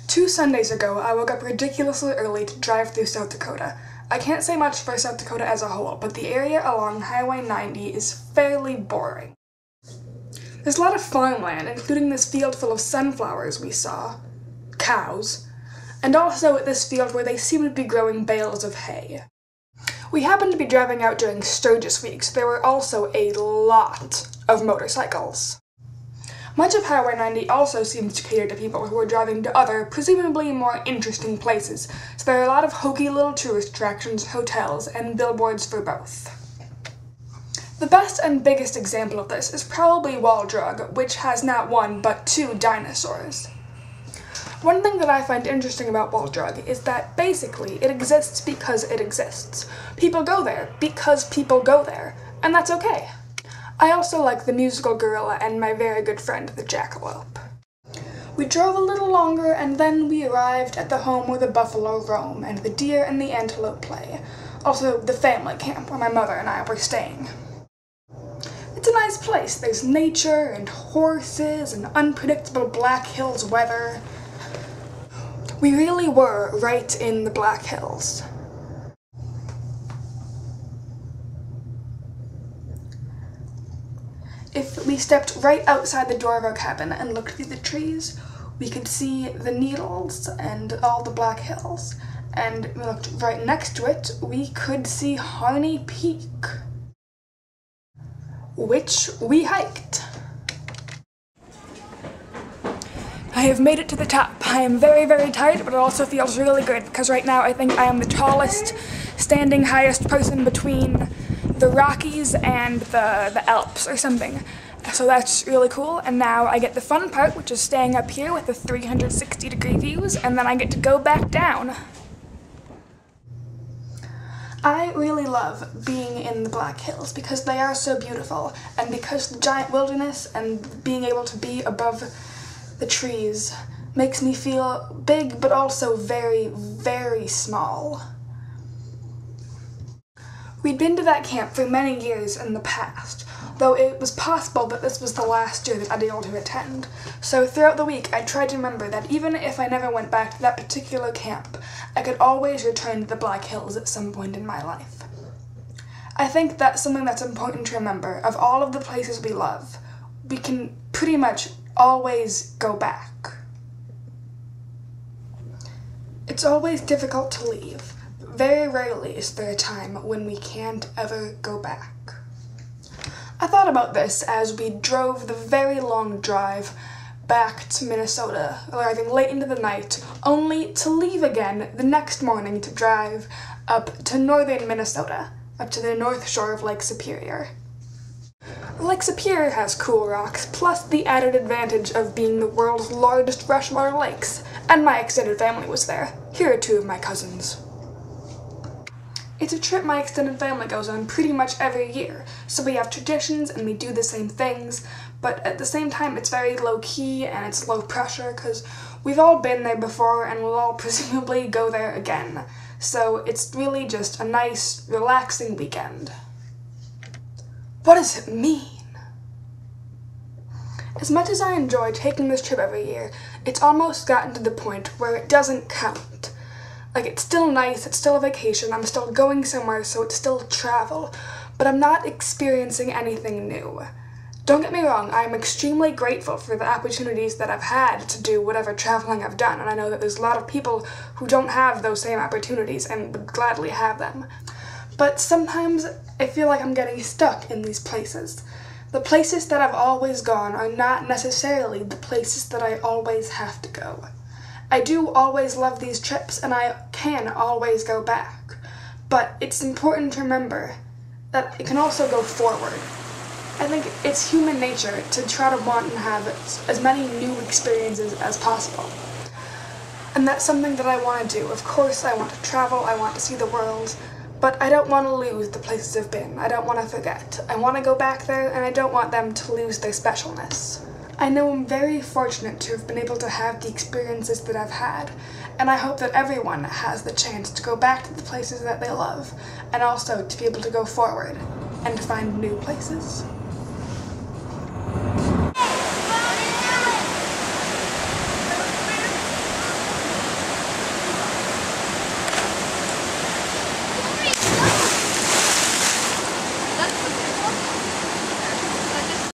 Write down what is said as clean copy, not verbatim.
2 Sundays ago, I woke up ridiculously early to drive through South Dakota. I can't say much for South Dakota as a whole, but the area along Highway 90 is fairly boring. There's a lot of farmland, including this field full of sunflowers we saw, cows, and also this field where they seem to be growing bales of hay. We happened to be driving out during Sturgis week, so there were also a lot of motorcycles. Much of Highway 90 also seems to cater to people who are driving to other, presumably more interesting places, so there are a lot of hokey little tourist attractions, hotels, and billboards for both. The best and biggest example of this is probably Wall Drug, which has not one but 2 dinosaurs. One thing that I find interesting about Wall Drug is that basically it exists because it exists. People go there because people go there, and that's okay. I also like the musical gorilla and my very good friend the jackalope. We drove a little longer and then we arrived at the home where the buffalo roam and the deer and the antelope play. Also the family camp where my mother and I were staying. It's a nice place. There's nature and horses and unpredictable Black Hills weather. We really were right in the Black Hills. If we stepped right outside the door of our cabin and looked through the trees, we could see the Needles and all the Black Hills. And we looked right next to it, we could see Harney Peak, which we hiked. I have made it to the top. I am very, very tired, but it also feels really good because right now I think I am the tallest, standing highest person between the Rockies and the Alps or something. So that's really cool, and now I get the fun part, which is staying up here with the 360-degree views, and then I get to go back down. I really love being in the Black Hills because they are so beautiful, and because the giant wilderness and being able to be above the trees makes me feel big but also very, very small. We'd been to that camp for many years in the past, though it was possible that this was the last year that I'd be able to attend. So throughout the week, I tried to remember that even if I never went back to that particular camp, I could always return to the Black Hills at some point in my life. I think that's something that's important to remember. Of all of the places we love, we can pretty much always go back. It's always difficult to leave. Very rarely is there a time when we can't ever go back. I thought about this as we drove the very long drive back to Minnesota, arriving late into the night, only to leave again the next morning to drive up to northern Minnesota, up to the north shore of Lake Superior. Lake Superior has cool rocks, plus the added advantage of being the world's largest freshwater lakes, and my extended family was there. Here are 2 of my cousins. It's a trip my extended family goes on pretty much every year, so we have traditions and we do the same things, but at the same time it's very low-key and it's low pressure because we've all been there before and we'll all presumably go there again. So it's really just a nice, relaxing weekend. What does it mean? As much as I enjoy taking this trip every year, it's almost gotten to the point where it doesn't count. Like, it's still nice, it's still a vacation, I'm still going somewhere, so it's still travel, but I'm not experiencing anything new. Don't get me wrong, I'm extremely grateful for the opportunities that I've had to do whatever traveling I've done, and I know that there's a lot of people who don't have those same opportunities and would gladly have them. But sometimes I feel like I'm getting stuck in these places. The places that I've always gone are not necessarily the places that I always have to go. I do always love these trips, and I can always go back, but it's important to remember that it can also go forward. I think it's human nature to try to want and have as many new experiences as possible, and that's something that I want to do. Of course, I want to travel, I want to see the world, but I don't want to lose the places I've been. I don't want to forget. I want to go back there, and I don't want them to lose their specialness. I know I'm very fortunate to have been able to have the experiences that I've had, and I hope that everyone has the chance to go back to the places that they love, and also to be able to go forward and to find new places.